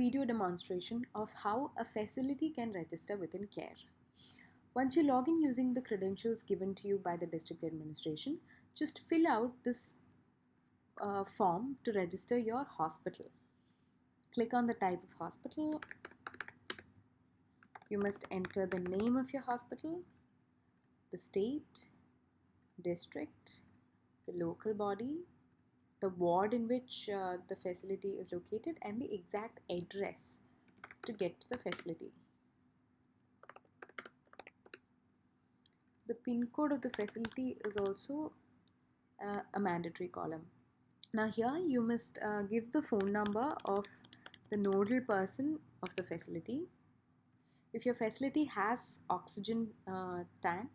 Video demonstration of how a facility can register within CARE. Once you log in using the credentials given to you by the district administration, just fill out this form to register your hospital. Click on the type of hospital. You must enter the name of your hospital, the state, district, the local body, the ward in which the facility is located, and the exact address to get to the facility. The PIN code of the facility is also a mandatory column. Now here you must give the phone number of the nodal person of the facility. If your facility has oxygen tank,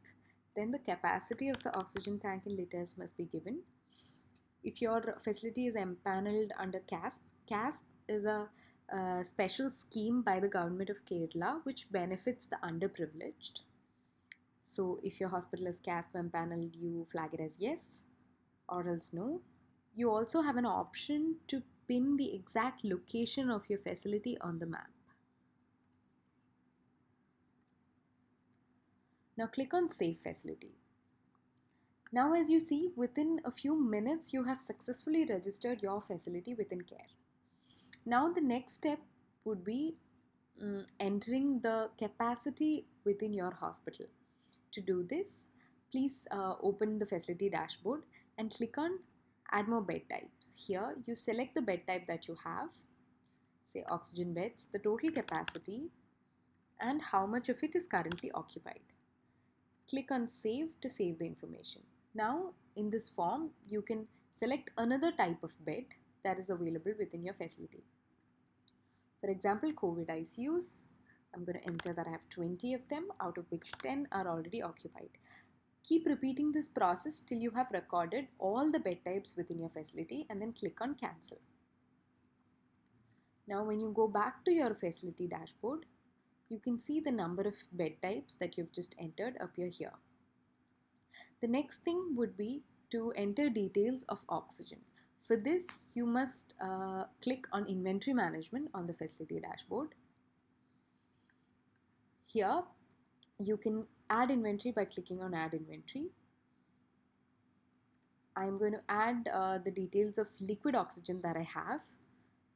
then the capacity of the oxygen tank in liters must be given. If your facility is empaneled under CASP, CASP is a special scheme by the government of Kerala which benefits the underprivileged. So if your hospital is CASP empaneled, you flag it as yes or else no. You also have an option to pin the exact location of your facility on the map. Now click on Save Facility. Now as you see, within a few minutes you have successfully registered your facility within CARE. Now the next step would be entering the capacity within your hospital. To do this, please open the facility dashboard and click on Add more bed types. Here you select the bed type that you have, say oxygen beds, the total capacity, and how much of it is currently occupied. Click on Save to save the information. Now in this form you can select another type of bed that is available within your facility. For example, COVID ICUs, I'm going to enter that I have 20 of them, out of which 10 are already occupied. Keep repeating this process till you have recorded all the bed types within your facility and then click on Cancel. Now when you go back to your facility dashboard, you can see the number of bed types that you've just entered appear here. The next thing would be to enter details of oxygen. For this, you must click on Inventory Management on the facility dashboard. Here, you can add inventory by clicking on Add Inventory. I'm going to add the details of liquid oxygen that I have.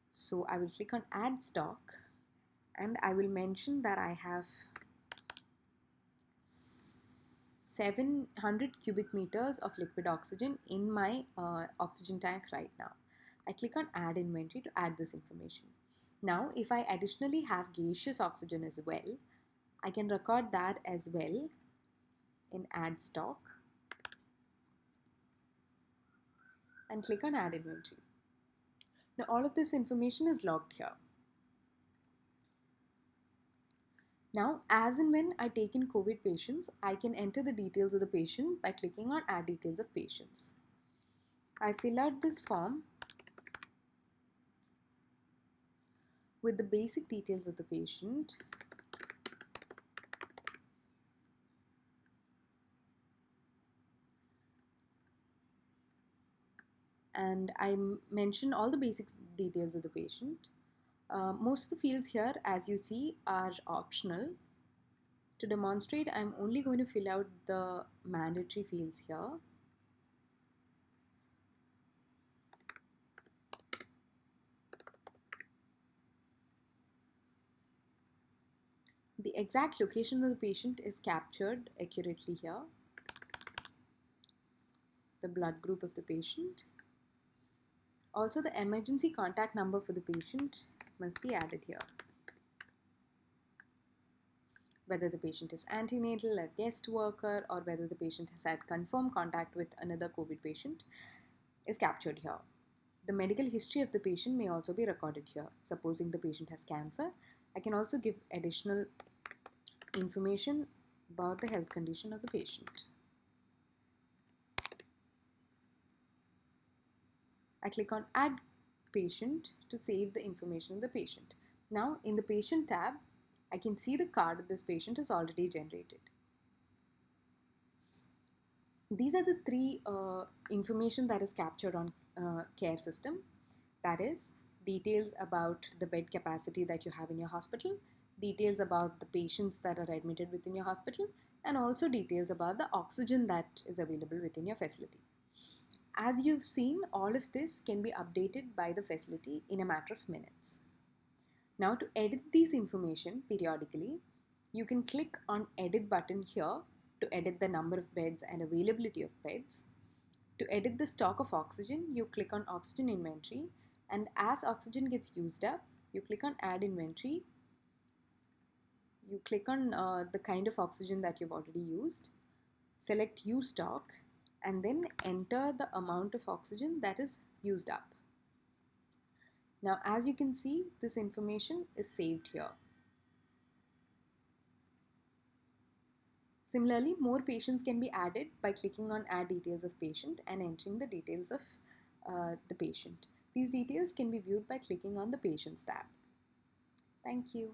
So I will click on Add Stock and I will mention that I have 700 cubic meters of liquid oxygen in my oxygen tank right now. I click on Add Inventory to add this information. Now, if I additionally have gaseous oxygen as well, I can record that as well in Add Stock and click on Add Inventory. Now, all of this information is logged here. Now, as and when I take in COVID patients, I can enter the details of the patient by clicking on Add Details of Patients. I fill out this form with the basic details of the patient, and I mention all the basic details of the patient. Most of the fields here, as you see, are optional. To demonstrate, I'm only going to fill out the mandatory fields here. The exact location of the patient is captured accurately here. The blood group of the patient. Also, the emergency contact number for the patient must be added here. Whether the patient is antenatal, a guest worker, or whether the patient has had confirmed contact with another COVID patient is captured here. The medical history of the patient may also be recorded here. Supposing the patient has cancer, I can also give additional information about the health condition of the patient. I click on Add Patient to save the information of the patient. Now in the Patient tab, I can see the card this patient is already generated. These are the three information that is captured on CARE system. That is details about the bed capacity that you have in your hospital, details about the patients that are admitted within your hospital, and also details about the oxygen that is available within your facility. As you've seen, all of this can be updated by the facility in a matter of minutes. Now, to edit these information periodically, you can click on edit button here to edit the number of beds and availability of beds. To edit the stock of oxygen, you click on oxygen inventory, and as oxygen gets used up, you click on add inventory. You click on the kind of oxygen that you've already used, select use stock, and then enter the amount of oxygen that is used up. Now, as you can see, this information is saved here. Similarly, more patients can be added by clicking on add details of patient and entering the details of the patient. These details can be viewed by clicking on the patients tab. Thank you.